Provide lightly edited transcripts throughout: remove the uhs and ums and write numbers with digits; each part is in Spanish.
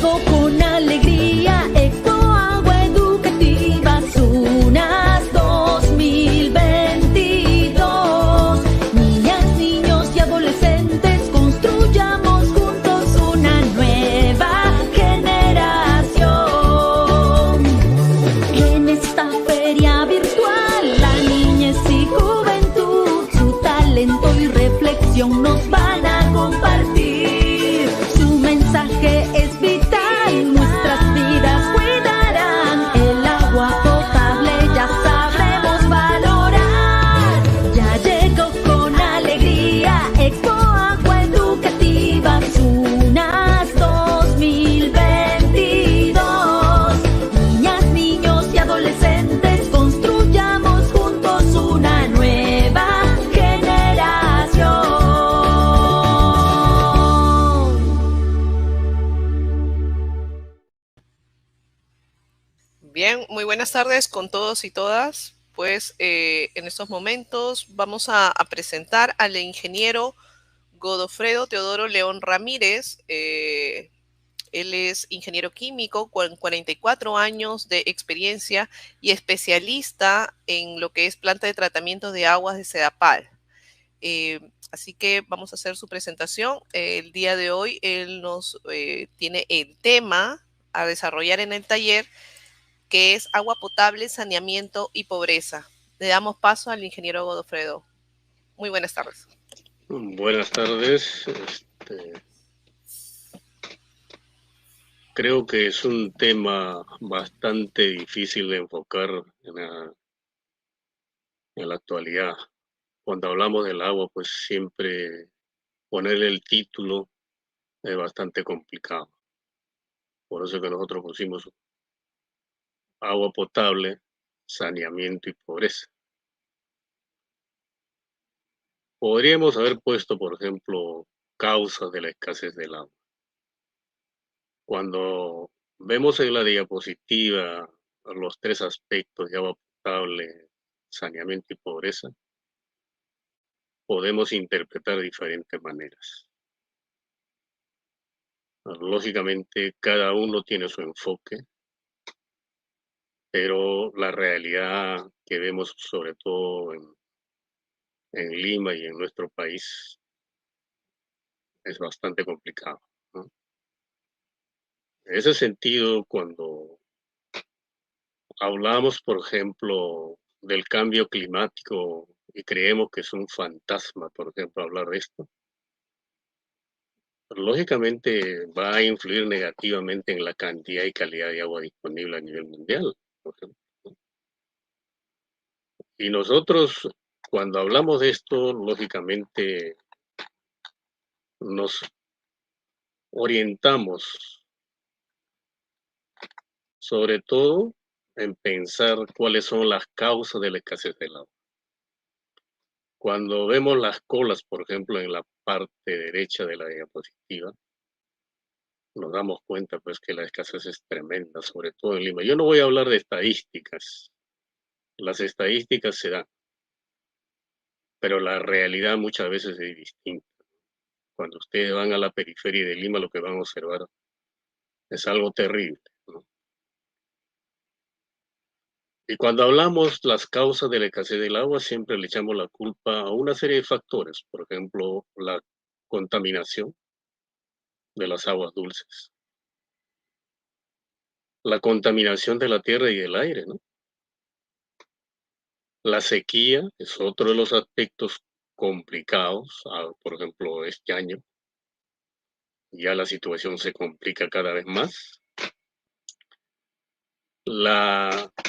llegó con alegría Expo Agua Educativa Sunas 2022. Niñas, niños y adolescentes, construyamos juntos una nueva generación. En esta feria virtual, la niñez y juventud, su talento y reflexión nos van a compartir. Su mensaje es vital, nuestras vidas cuidarán. El agua potable ya sabremos valorar. Ya llegó con alegría Expo Agua Educativa Sunas 2022. Niñas, niños y adolescentes, construyamos juntos una nueva generación. Bien, muy buenas tardes con todos y todas. Pues en estos momentos vamos a presentar al ingeniero Godofredo Teodoro León Ramírez. Él es ingeniero químico con 44 años de experiencia y especialista en lo que es planta de tratamiento de aguas de Sedapal. Así que vamos a hacer su presentación. El día de hoy él nos tiene el tema a desarrollar en el taller, que es agua potable, saneamiento y pobreza. Le damos paso al ingeniero Godofredo. Muy buenas tardes. Buenas tardes. Creo que es un tema bastante difícil de enfocar en la actualidad. Cuando hablamos del agua, pues siempre ponerle el título es bastante complicado. Por eso que nosotros pusimos agua potable, saneamiento y pobreza. Podríamos haber puesto, por ejemplo, causas de la escasez del agua. Cuando vemos en la diapositiva los tres aspectos de agua potable, saneamiento y pobreza, podemos interpretar de diferentes maneras. Lógicamente, cada uno tiene su enfoque, pero la realidad que vemos sobre todo en Lima y en nuestro país es bastante complicado, ¿no? En ese sentido, cuando hablamos, por ejemplo, del cambio climático y creemos que es un fantasma, por ejemplo, hablar de esto, lógicamente va a influir negativamente en la cantidad y calidad de agua disponible a nivel mundial, por ejemplo. Y nosotros, cuando hablamos de esto, lógicamente nos orientamos sobre todo en pensar cuáles son las causas de la escasez del agua. Cuando vemos las colas, por ejemplo, en la parte derecha de la diapositiva, nos damos cuenta pues que la escasez es tremenda, sobre todo en Lima. Yo no voy a hablar de estadísticas, las estadísticas se dan, pero la realidad muchas veces es distinta. Cuando ustedes van a la periferia de Lima, lo que van a observar es algo terrible, ¿no? Y cuando hablamos las causas de la escasez del agua, siempre le echamos la culpa a una serie de factores, por ejemplo, la contaminación de las aguas dulces, la contaminación de la tierra y del aire, ¿no? La sequía es otro de los aspectos complicados, por ejemplo, este año ya la situación se complica cada vez más.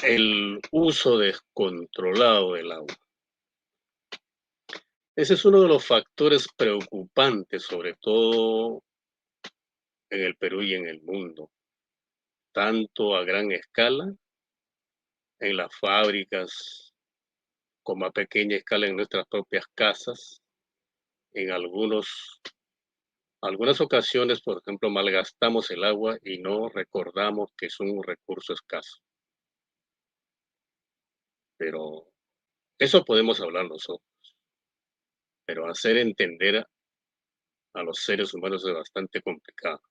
El uso descontrolado del agua. Ese es uno de los factores preocupantes, sobre todo en el Perú y en el mundo, tanto a gran escala, en las fábricas, como a pequeña escala en nuestras propias casas. En algunas ocasiones, por ejemplo, malgastamos el agua y no recordamos que es un recurso escaso. Pero eso podemos hablar nosotros. Pero hacer entender a los seres humanos es bastante complicado.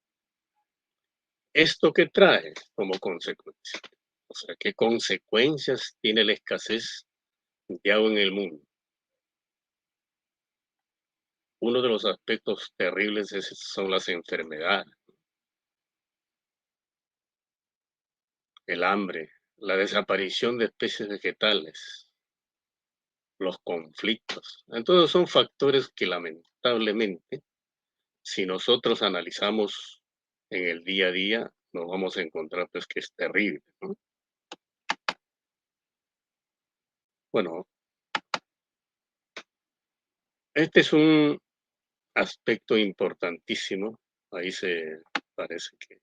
¿Esto qué trae como consecuencia? O sea, ¿qué consecuencias tiene la escasez de agua en el mundo? Uno de los aspectos terribles son las enfermedades, el hambre, la desaparición de especies vegetales, los conflictos. Entonces son factores que lamentablemente, si nosotros analizamos en el día a día, nos vamos a encontrar pues que es terrible, ¿no? Bueno, este es un aspecto importantísimo. Ahí se parece que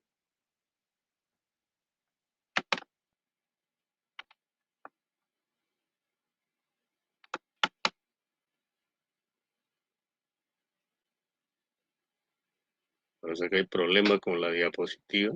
parece que hay problema con la diapositiva.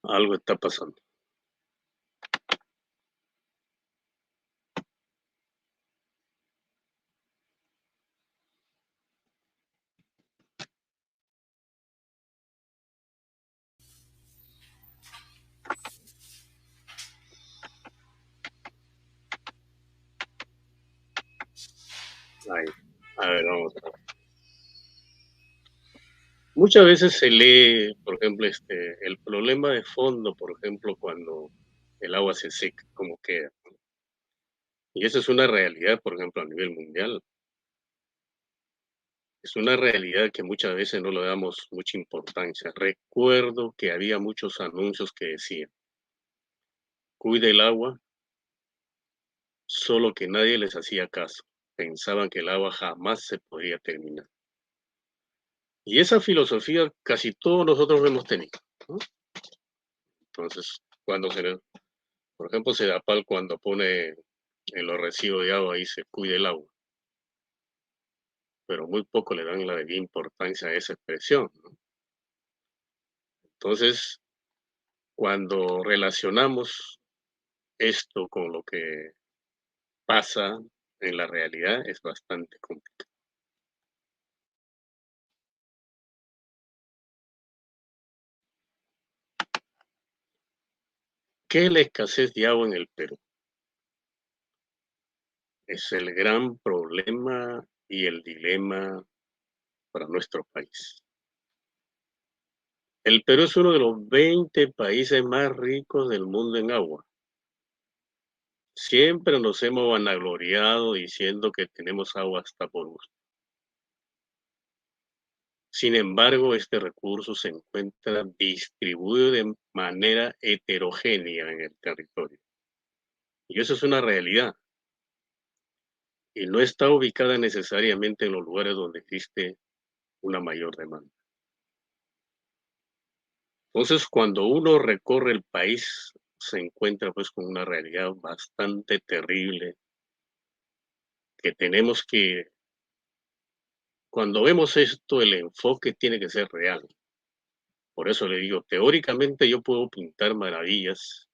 Algo está pasando. Ahí. A ver, vamos a ver. Muchas veces se lee, por ejemplo, el problema de fondo, por ejemplo, cuando el agua se seca, cómo queda. Y eso es una realidad, por ejemplo, a nivel mundial. Es una realidad que muchas veces no le damos mucha importancia. Recuerdo que había muchos anuncios que decían, cuide el agua, solo que nadie les hacía caso. Pensaban que el agua jamás se podía terminar. Y esa filosofía casi todos nosotros lo hemos tenido, ¿no? Entonces, por ejemplo, Sedapal cuando pone en los recibos de agua ahí se cuide el agua, pero muy poco le dan la debida importancia a esa expresión, ¿no? Entonces, cuando relacionamos esto con lo que pasa en la realidad, es bastante complicado. ¿Qué es la escasez de agua en el Perú? Es el gran problema y el dilema para nuestro país. El Perú es uno de los 20 países más ricos del mundo en agua. Siempre nos hemos vanagloriado diciendo que tenemos agua hasta por gusto. Sin embargo, este recurso se encuentra distribuido de manera heterogénea en el territorio. Y eso es una realidad. Y no está ubicada necesariamente en los lugares donde existe una mayor demanda. Entonces, cuando uno recorre el país, se encuentra pues con una realidad bastante terrible que tenemos que, cuando vemos esto, el enfoque tiene que ser real. Por eso le digo, teóricamente yo puedo pintar maravillas,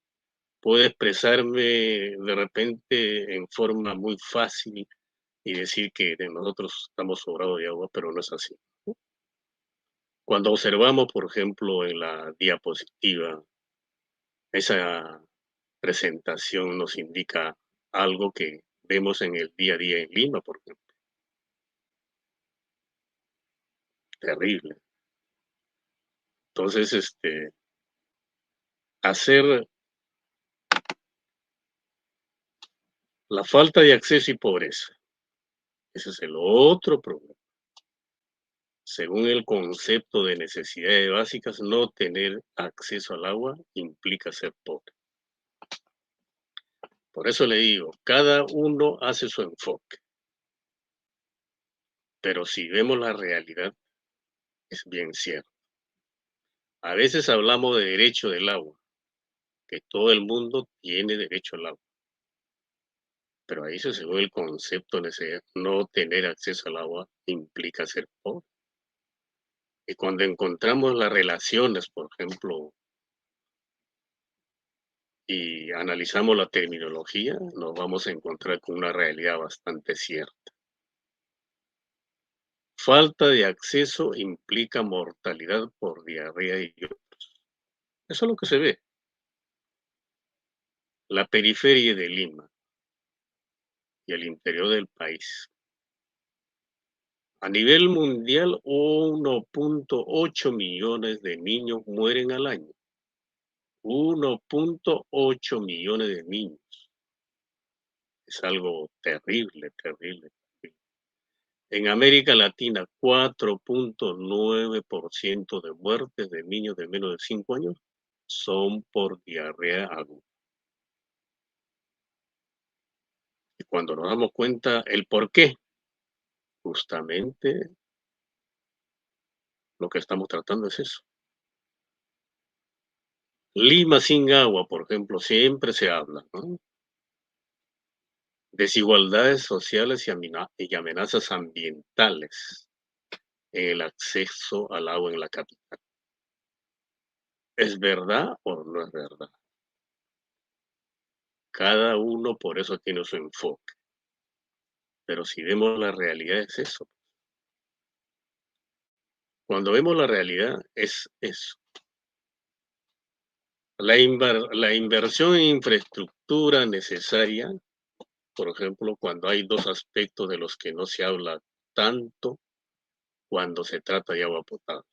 puedo expresarme de repente en forma muy fácil y decir que nosotros estamos sobrados de agua, pero no es así. Cuando observamos, por ejemplo, en la diapositiva, esa presentación nos indica algo que vemos en el día a día en Lima, por ejemplo. Terrible. Entonces, hacer la falta de acceso y pobreza. Ese es el otro problema. Según el concepto de necesidades básicas, no tener acceso al agua implica ser pobre. Por eso le digo, cada uno hace su enfoque. Pero si vemos la realidad, es bien cierto. A veces hablamos de derecho del agua, que todo el mundo tiene derecho al agua. pero ahí se ve el concepto de no tener acceso al agua implica ser pobre. Y cuando encontramos las relaciones, por ejemplo, y analizamos la terminología, nos vamos a encontrar con una realidad bastante cierta. Falta de acceso implica mortalidad por diarrea y otros. Eso es lo que se ve. La periferia de Lima y el interior del país. A nivel mundial, 1.8 millones de niños mueren al año. 1.8 millones de niños. Es algo terrible, terrible, terrible. En América Latina, 4.9% de muertes de niños de menos de 5 años son por diarrea aguda. Y cuando nos damos cuenta el por qué, justamente lo que estamos tratando es eso. Lima sin agua, por ejemplo, siempre se habla, ¿no? Desigualdades sociales y amenazas ambientales en el acceso al agua en la capital. ¿Es verdad o no es verdad? Cada uno por eso tiene su enfoque. Pero si vemos la realidad es eso. Cuando vemos la realidad es eso. La inversión en infraestructura necesaria, por ejemplo, cuando hay dos aspectos de los que no se habla tanto cuando se trata de agua potable.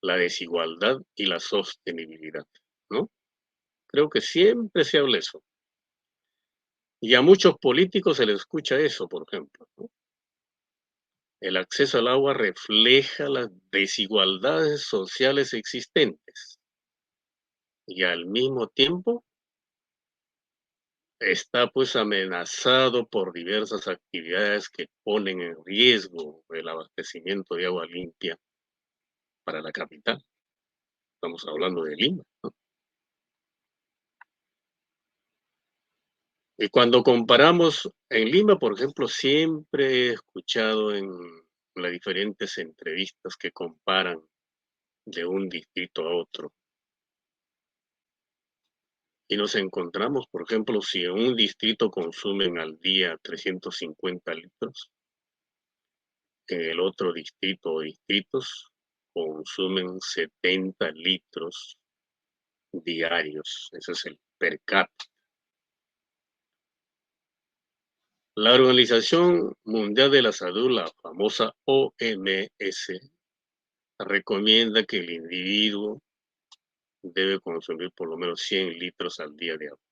La desigualdad y la sostenibilidad, ¿no? Creo que siempre se habla eso. Y a muchos políticos se les escucha eso, por ejemplo, ¿no? El acceso al agua refleja las desigualdades sociales existentes y al mismo tiempo está pues amenazado por diversas actividades que ponen en riesgo el abastecimiento de agua limpia para la capital. Estamos hablando de Lima, ¿no? Y cuando comparamos en Lima, por ejemplo, siempre he escuchado en las diferentes entrevistas que comparan de un distrito a otro. Y nos encontramos, por ejemplo, si en un distrito consumen al día 350 litros, en el otro distrito o distritos consumen 70 litros diarios. Ese es el per cápita. La Organización Mundial de la Salud, la famosa OMS, recomienda que el individuo debe consumir por lo menos 100 litros al día de agua.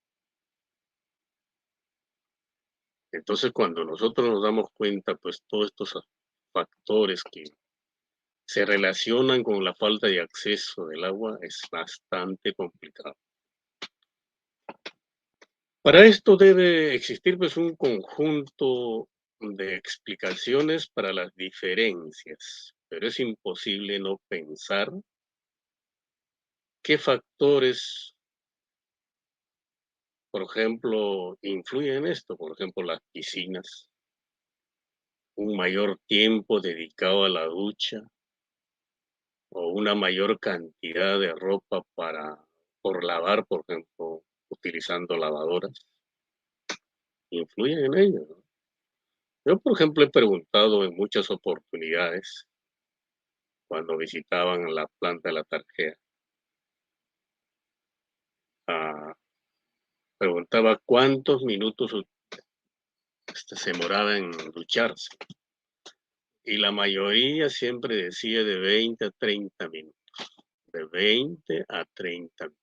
Entonces, cuando nosotros nos damos cuenta, pues todos estos factores que se relacionan con la falta de acceso del agua es bastante complicado. Para esto debe existir pues un conjunto de explicaciones para las diferencias, pero es imposible no pensar qué factores, por ejemplo, influyen en esto. Por ejemplo, las piscinas, un mayor tiempo dedicado a la ducha o una mayor cantidad de ropa por lavar, por ejemplo, utilizando lavadoras, influyen en ello, ¿no? Yo, por ejemplo, he preguntado en muchas oportunidades cuando visitaban la planta de la Tarjea, preguntaba cuántos minutos se demoraba en ducharse. Y la mayoría siempre decía de 20 a 30 minutos. De 20 a 30 minutos.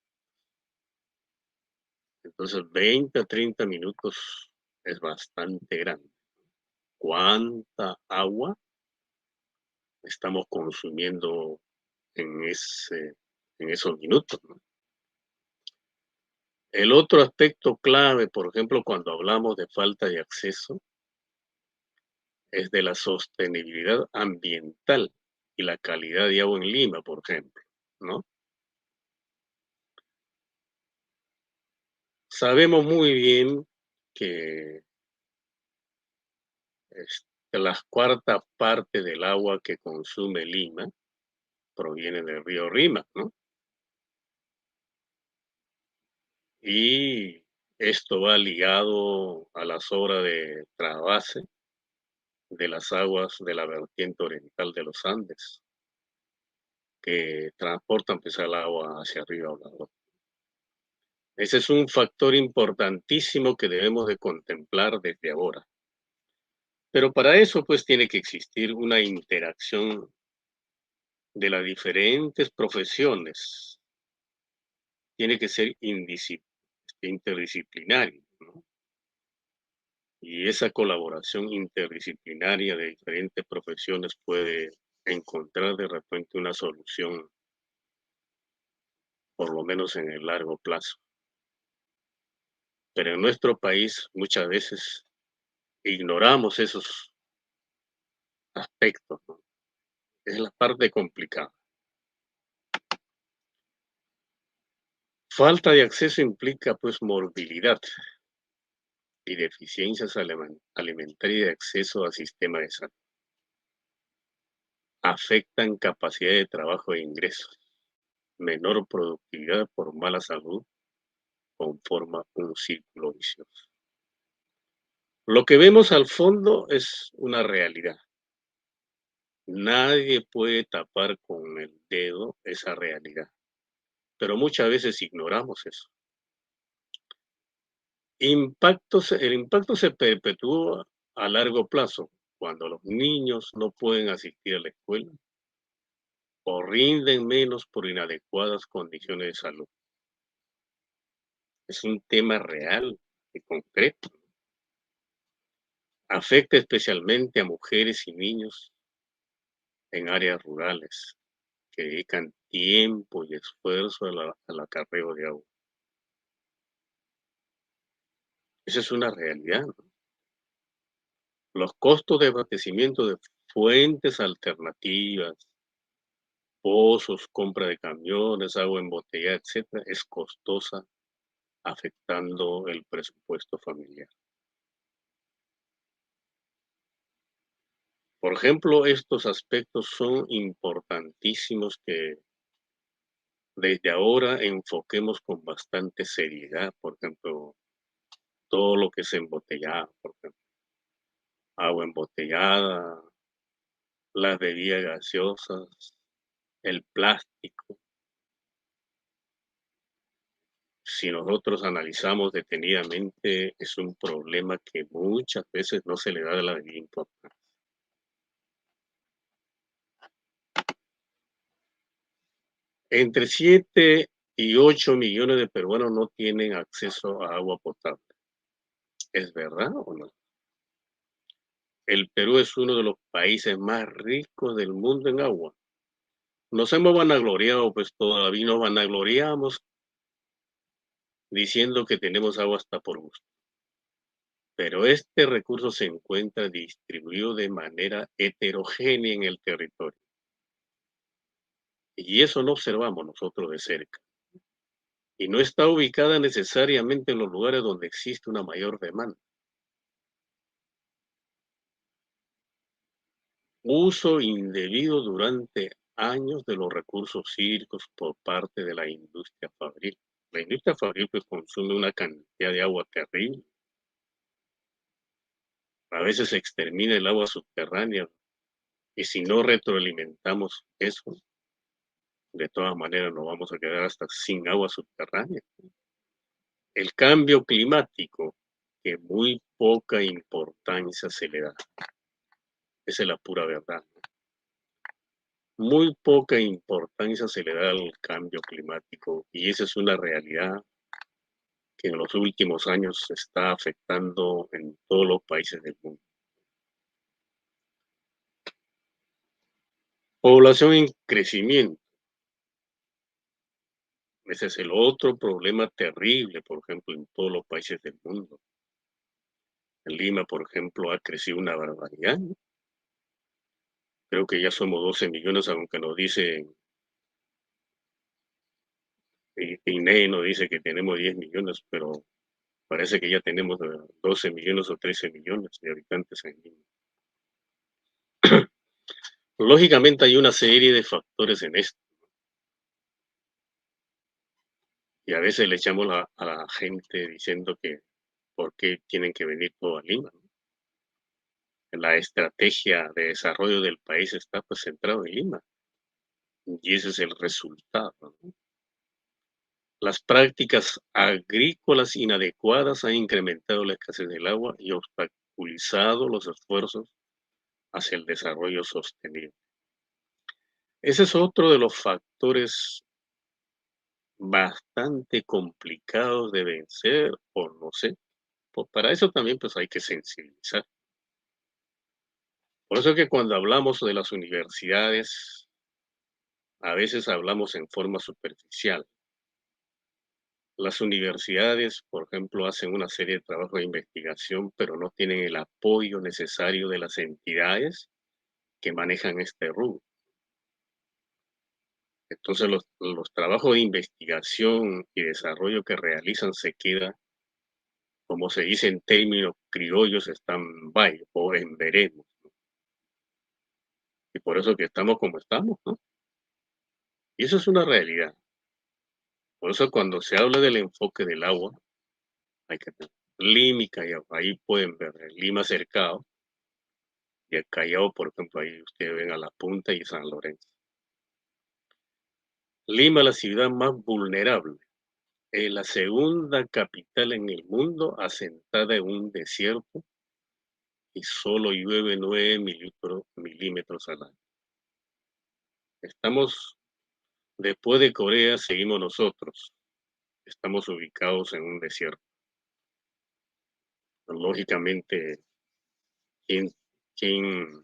Entonces, 20 a 30 minutos es bastante grande. ¿Cuánta agua estamos consumiendo en esos minutos, ¿no? El otro aspecto clave, por ejemplo, cuando hablamos de falta de acceso, es de la sostenibilidad ambiental y la calidad de agua en Lima, por ejemplo, ¿no? Sabemos muy bien que la cuarta parte del agua que consume Lima proviene del río Rima, ¿no? Y esto va ligado a las obras de trasvase de las aguas de la vertiente oriental de los Andes, que transportan pues el agua hacia arriba. Ese es un factor importantísimo que debemos de contemplar desde ahora. Pero para eso pues tiene que existir una interacción de las diferentes profesiones. Tiene que ser interdisciplinario, ¿no? Y esa colaboración interdisciplinaria de diferentes profesiones puede encontrar de repente una solución, por lo menos en el largo plazo. Pero en nuestro país muchas veces ignoramos esos aspectos, ¿no? Es la parte complicada. Falta de acceso implica pues morbilidad y deficiencias alimentarias y de acceso al sistema de salud. Afectan capacidad de trabajo e ingresos, menor productividad por mala salud, conforma un círculo vicioso. Lo que vemos al fondo es una realidad. Nadie puede tapar con el dedo esa realidad, pero muchas veces ignoramos eso. El impacto se perpetúa a largo plazo cuando los niños no pueden asistir a la escuela o rinden menos por inadecuadas condiciones de salud. Es un tema real y concreto. Afecta especialmente a mujeres y niños en áreas rurales que dedican tiempo y esfuerzo al acarreo de agua. Esa es una realidad, ¿no? Los costos de abastecimiento de fuentes alternativas, pozos, compra de camiones, agua embotellada, etcétera, es costosa, afectando el presupuesto familiar. Por ejemplo, estos aspectos son importantísimos que desde ahora enfoquemos con bastante seriedad. Por ejemplo, todo lo que es embotellado, por ejemplo, agua embotellada, las bebidas gaseosas, el plástico. Si nosotros analizamos detenidamente, es un problema que muchas veces no se le da la debida importancia. Entre 7 y 8 millones de peruanos no tienen acceso a agua potable. ¿Es verdad o no? El Perú es uno de los países más ricos del mundo en agua. Nos hemos vanagloriado, pues todavía nos vanagloriamos diciendo que tenemos agua hasta por gusto. Pero este recurso se encuentra distribuido de manera heterogénea en el territorio. Y eso no observamos nosotros de cerca. Y no está ubicada necesariamente en los lugares donde existe una mayor demanda. Uso indebido durante años de los recursos hídricos por parte de la industria fabril. La industria fabril pues, consume una cantidad de agua terrible. A veces se extermina el agua subterránea y si no retroalimentamos eso, de todas maneras nos vamos a quedar hasta sin agua subterránea. El cambio climático, que muy poca importancia se le da. Esa es la pura verdad, ¿no? Muy poca importancia se le da al cambio climático y esa es una realidad que en los últimos años se está afectando en todos los países del mundo. Población en crecimiento. Ese es el otro problema terrible, por ejemplo, en todos los países del mundo. En Lima, por ejemplo, ha crecido una barbaridad, ¿no? Creo que ya somos 12 millones, aunque nos dicen, INE nos dice que tenemos 10 millones, pero Parece que ya tenemos 12 millones o 13 millones de habitantes en Lima. Lógicamente hay una serie de factores en esto y a veces le echamos a la gente diciendo que por qué tienen que venir todos a Lima, ¿no? La estrategia de desarrollo del país está pues centrado en Lima y ese es el resultado, ¿no? Las prácticas agrícolas inadecuadas han incrementado la escasez del agua y obstaculizado los esfuerzos hacia el desarrollo sostenible. Ese es otro de los factores bastante complicados de vencer, o no sé. Pues para eso también pues hay que sensibilizar. Por eso que cuando hablamos de las universidades, a veces hablamos en forma superficial. Las universidades, por ejemplo, hacen una serie de trabajos de investigación, pero no tienen el apoyo necesario de las entidades que manejan este rubro. Entonces, los trabajos de investigación y desarrollo que realizan se quedan, como se dice en términos criollos, stand-by o en veremos. ¿No? Y por eso que estamos como estamos, ¿no? Y eso es una realidad. Por eso cuando se habla del enfoque del agua, hay que tener Lima y Callao. Ahí pueden ver el Lima cercado y el Callao, por ejemplo, ahí ustedes ven a La Punta y San Lorenzo. Lima, la ciudad más vulnerable, es la segunda capital en el mundo asentada en un desierto y solo llueve 9 milímetros al año. Estamos, después de Corea, seguimos nosotros. Estamos ubicados en un desierto. Lógicamente, ¿quién, quién,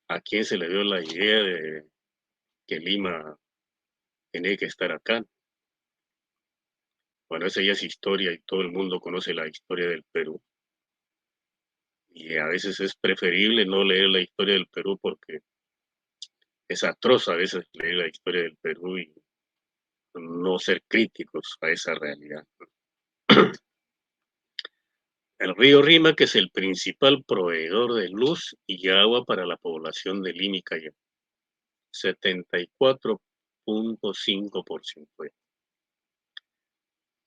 a quién se le dio la idea de que Lima tiene que estar acá? Bueno, esa ya es historia y todo el mundo conoce la historia del Perú. Y a veces es preferible no leer la historia del Perú porque es atroz a veces leer la historia del Perú y no ser críticos a esa realidad. El río Rímac es el principal proveedor de luz y agua para la población de Lima y Callao, 74.5%.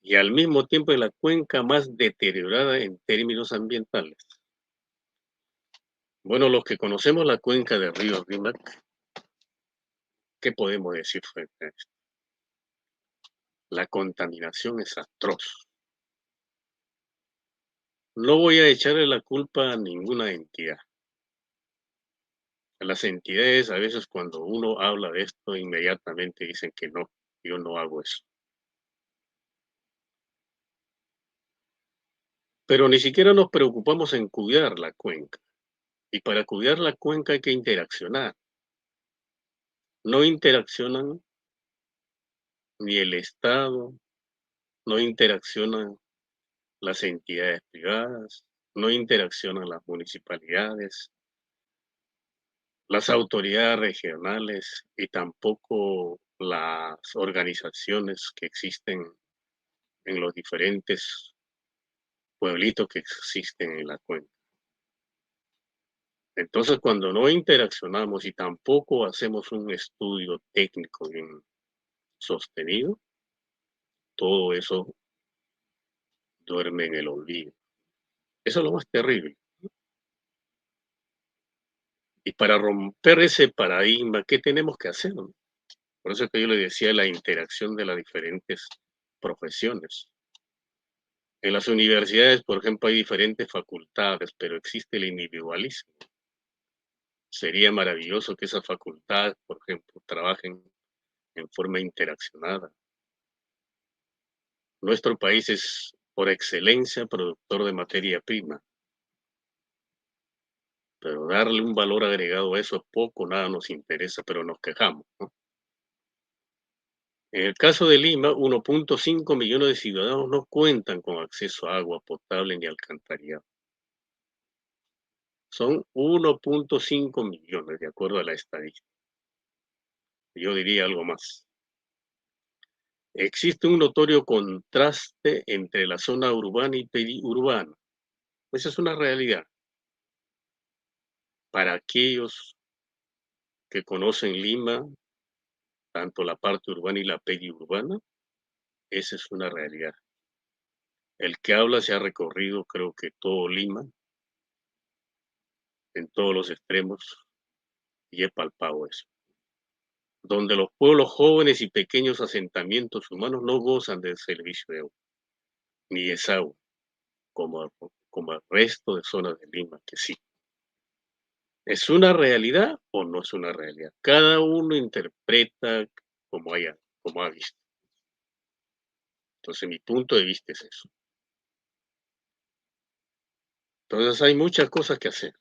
Y al mismo tiempo es la cuenca más deteriorada en términos ambientales. Bueno, los que conocemos la cuenca del río Rímac, ¿qué podemos decir frente a esto? La contaminación es atroz. No voy a echarle la culpa a ninguna entidad. Las entidades a veces cuando uno habla de esto inmediatamente dicen que no, yo no hago eso. Pero ni siquiera nos preocupamos en cuidar la cuenca. Y para cuidar la cuenca hay que interaccionar. No interaccionan ni el Estado, no interaccionan las entidades privadas, no interaccionan las municipalidades, las autoridades regionales y tampoco las organizaciones que existen en los diferentes pueblitos que existen en la cuenca. Entonces, cuando no interaccionamos y tampoco hacemos un estudio técnico bien sostenido, todo eso duerme en el olvido. Eso es lo más terrible. Y para romper ese paradigma, ¿qué tenemos que hacer? Por eso es que yo le decía la interacción de las diferentes profesiones. En las universidades, por ejemplo, hay diferentes facultades, pero existe el individualismo. Sería maravilloso que esas facultades, por ejemplo, trabajen en forma interaccionada. Nuestro país es, por excelencia, productor de materia prima, pero darle un valor agregado a eso es poco, nada nos interesa, pero nos quejamos, ¿no? En el caso de Lima, 1.5 millones de ciudadanos no cuentan con acceso a agua potable ni alcantarillado. Son 1.5 millones, de acuerdo a la estadística. Yo diría algo más. Existe un notorio contraste entre la zona urbana y periurbana. Esa es una realidad. Para aquellos que conocen Lima, tanto la parte urbana y la periurbana, esa es una realidad. El que habla se ha recorrido, creo que todo Lima, en todos los extremos, y he palpado eso. Donde los pueblos jóvenes y pequeños asentamientos humanos no gozan del servicio de agua, ni de agua, como el resto de zonas de Lima, que sí. ¿Es una realidad o no es una realidad? Cada uno interpreta como ha visto. Entonces, mi punto de vista es eso. Entonces, hay muchas cosas que hacer.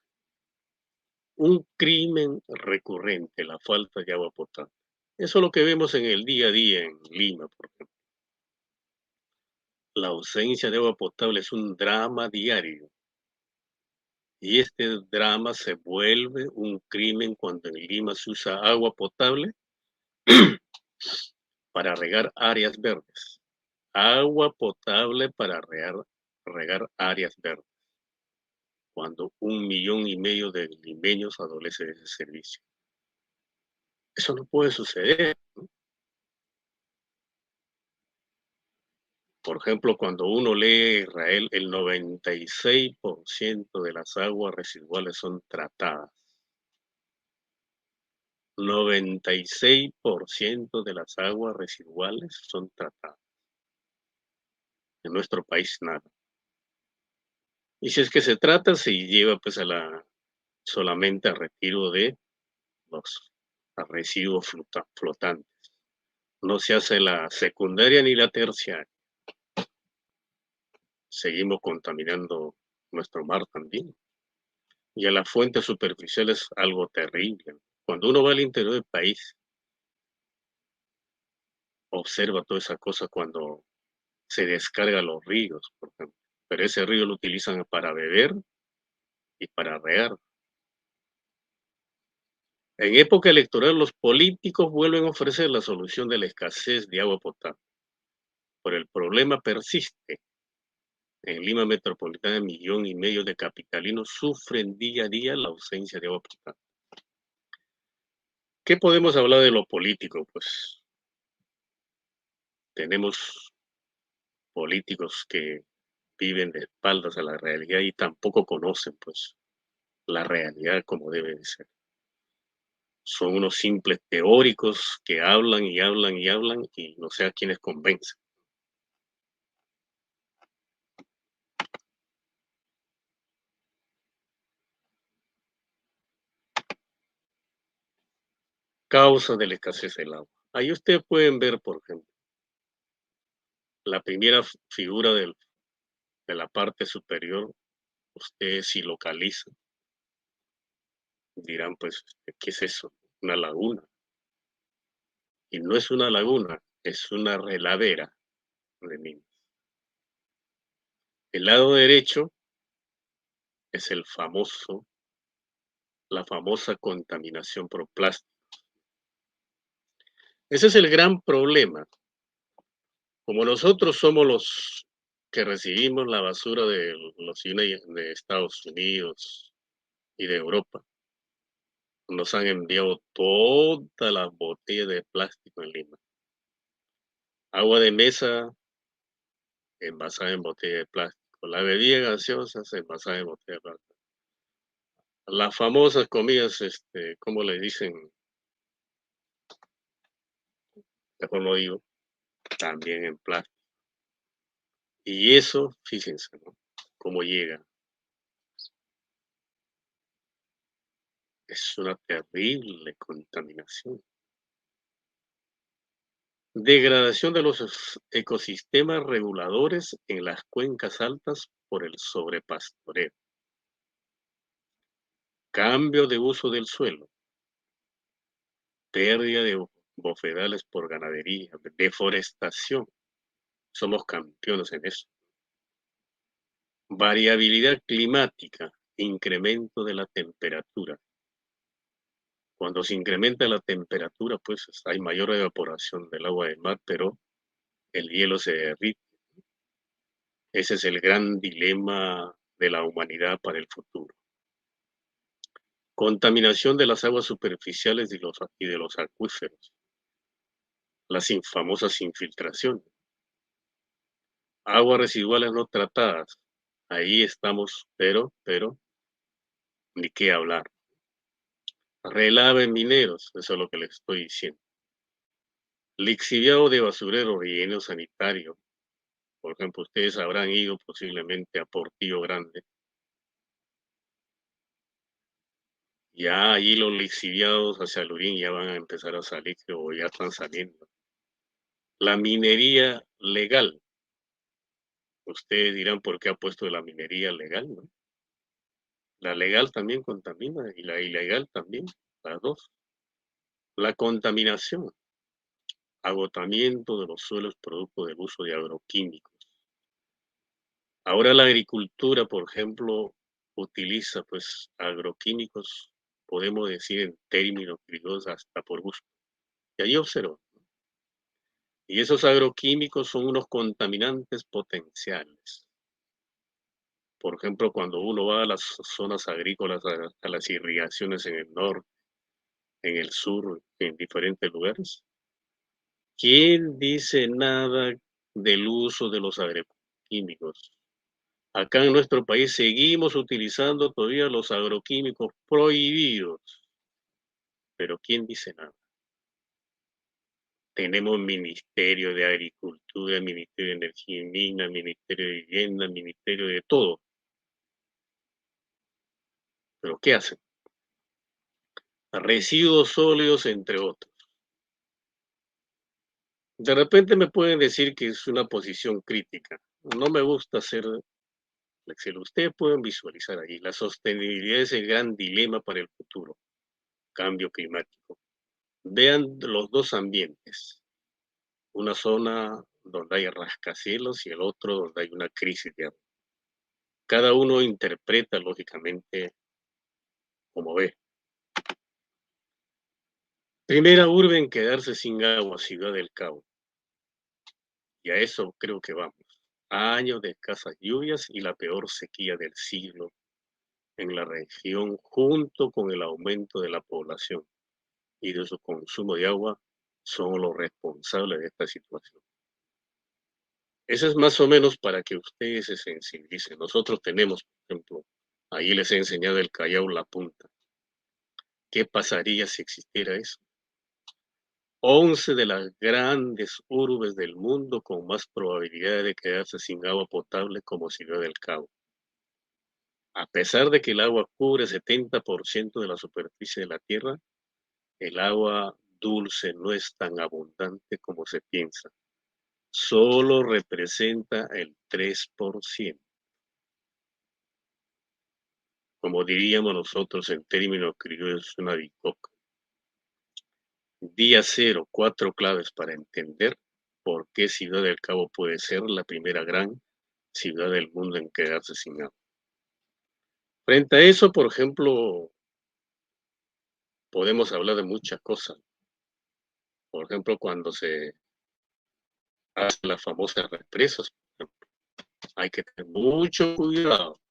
Un crimen recurrente, la falta de agua potable. Eso es lo que vemos en el día a día en Lima, por ejemplo. La ausencia de agua potable es un drama diario. Y este drama se vuelve un crimen cuando en Lima se usa agua potable para regar áreas verdes. Agua potable para regar áreas verdes. Cuando 1,5 millones de limeños adolecen de ese servicio. Eso no puede suceder, ¿no? Por ejemplo, cuando uno lee Israel, el 96% de las aguas residuales son tratadas. 96% de las aguas residuales son tratadas. En nuestro país nada. Y si es que se trata, se lleva pues solamente a retiro de los residuos flotantes. No se hace la secundaria ni la terciaria. Seguimos contaminando nuestro mar también. Y a la fuente superficial es algo terrible. Cuando uno va al interior del país, observa toda esa cosa cuando se descarga los ríos, por ejemplo. Pero ese río lo utilizan para beber y para regar. En época electoral, los políticos vuelven a ofrecer la solución de la escasez de agua potable. Pero el problema persiste. En Lima metropolitana, 1,5 millones de capitalinos sufren día a día la ausencia de agua potable. ¿Qué podemos hablar de lo político? Pues tenemos políticos que viven de espaldas a la realidad y tampoco conocen, pues, la realidad como debe de ser. Son unos simples teóricos que hablan y hablan y hablan y no sé a quiénes convencen. Causa de la escasez del agua. Ahí ustedes pueden ver, por ejemplo, la primera figura de la parte superior, ustedes si localizan, dirán, pues, ¿qué es eso? Una laguna. Y no es una laguna, es una reladera de minas. El lado derecho es la famosa contaminación por plástico. Ese es el gran problema. Como nosotros somos los que recibimos la basura de de Estados Unidos y de Europa, nos han enviado todas las botellas de plástico en Lima. Agua de mesa envasada en botella de plástico. La bebida gaseosa envasada en botella de plástico. Las famosas comidas, ¿cómo le dicen? Mejor no digo, también en plástico. Y eso, fíjense, ¿no? Cómo llega. Es una terrible contaminación. Degradación de los ecosistemas reguladores en las cuencas altas por el sobrepastoreo. Cambio de uso del suelo. Pérdida de bofedales por ganadería. Deforestación. Somos campeones en eso. Variabilidad climática. Incremento de la temperatura. Cuando se incrementa la temperatura, pues hay mayor evaporación del agua del mar, pero el hielo se derrite. Ese es el gran dilema de la humanidad para el futuro. Contaminación de las aguas superficiales y de los acuíferos. Las famosas infiltraciones. Aguas residuales no tratadas. Ahí estamos, pero, ni qué hablar. Relave mineros, eso es lo que les estoy diciendo. Lixiviado de basurero, relleno sanitario. Por ejemplo, ustedes habrán ido posiblemente a Portillo Grande. Ya allí los lixiviados hacia Lurín ya van a empezar a salir, o ya están saliendo. La minería legal. Ustedes dirán por qué ha puesto la minería legal, ¿no? La legal también contamina y la ilegal también, las dos. La contaminación, agotamiento de los suelos producto del uso de agroquímicos. Ahora la agricultura, por ejemplo, utiliza pues agroquímicos, podemos decir en términos criollos, hasta por gusto. Y ahí observo. Y esos agroquímicos son unos contaminantes potenciales. Por ejemplo, cuando uno va a las zonas agrícolas, a las irrigaciones en el norte, en el sur, en diferentes lugares, ¿quién dice nada del uso de los agroquímicos? Acá en nuestro país seguimos utilizando todavía los agroquímicos prohibidos, pero ¿quién dice nada? Tenemos Ministerio de Agricultura, Ministerio de Energía y Minas, Ministerio de Vivienda, Ministerio de todo. ¿Pero qué hacen? Residuos sólidos, entre otros. De repente me pueden decir que es una posición crítica. No me gusta hacer Excel. Ustedes pueden visualizar ahí. La sostenibilidad es el gran dilema para el futuro. Cambio climático. Vean los dos ambientes. Una zona donde hay rascacielos y el otro donde hay una crisis de agua. Cada uno interpreta lógicamente como ve. Primera urbe en quedarse sin agua, Ciudad del Cabo. Y a eso creo que vamos. Años de escasas lluvias y la peor sequía del siglo en la región, junto con el aumento de la población y de su consumo de agua, son los responsables de esta situación. Eso es más o menos para que ustedes se sensibilicen. Nosotros tenemos, por ejemplo, ahí les he enseñado el Callao La Punta. ¿Qué pasaría si existiera eso? 11 de las grandes urbes del mundo con más probabilidad de quedarse sin agua potable como Ciudad del Cabo. A pesar de que el agua cubre 70% de la superficie de la Tierra, el agua dulce no es tan abundante como se piensa. Solo representa el 3%. Como diríamos nosotros en términos criollos, una bicoca. Día cero, 4 claves para entender por qué Ciudad del Cabo puede ser la primera gran ciudad del mundo en quedarse sin agua. Frente a eso, por ejemplo, podemos hablar de muchas cosas. Por ejemplo, cuando se hacen las famosas represas, hay que tener mucho cuidado.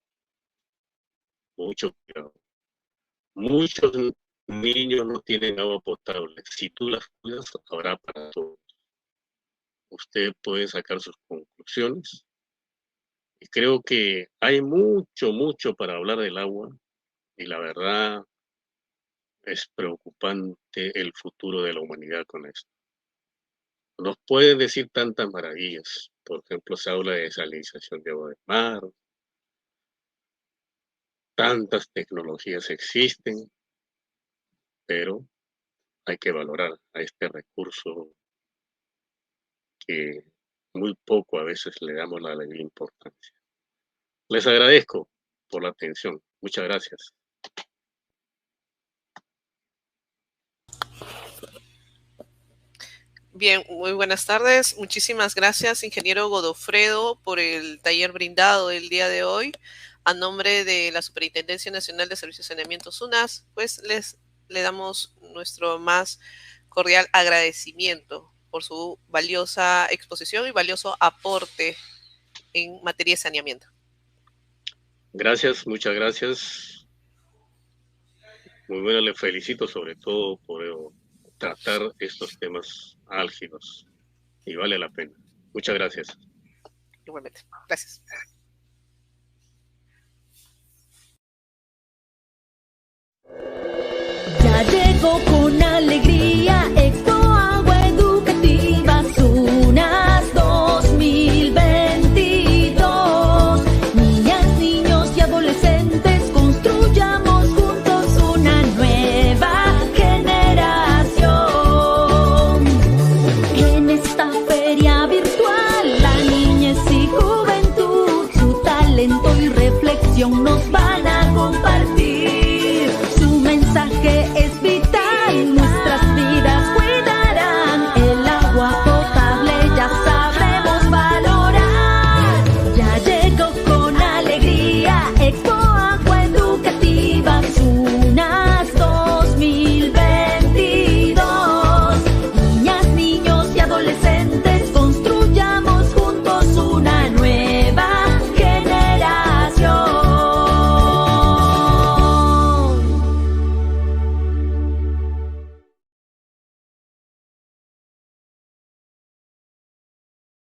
Mucho cuidado. Muchos niños no tienen agua potable. Si tú las cuidas, habrá para todos. Usted puede sacar sus conclusiones. Y creo que hay mucho para hablar del agua. Y la verdad es preocupante el futuro de la humanidad con esto. Nos pueden decir tantas maravillas. Por ejemplo, se habla de desalinización de agua del mar. Tantas tecnologías existen, pero hay que valorar a este recurso que muy poco a veces le damos la debida importancia. Les agradezco por la atención. Muchas gracias. Bien, muy buenas tardes. Muchísimas gracias, ingeniero Godofredo, por el taller brindado el día de hoy. A nombre de la Superintendencia Nacional de Servicios de Saneamiento SUNAS, pues le damos nuestro más cordial agradecimiento por su valiosa exposición y valioso aporte en materia de saneamiento. Gracias, muchas gracias. Muy buena, le felicito sobre todo por tratar estos temas álgidos y vale la pena. Muchas gracias. Igualmente. Gracias. Ya llegó con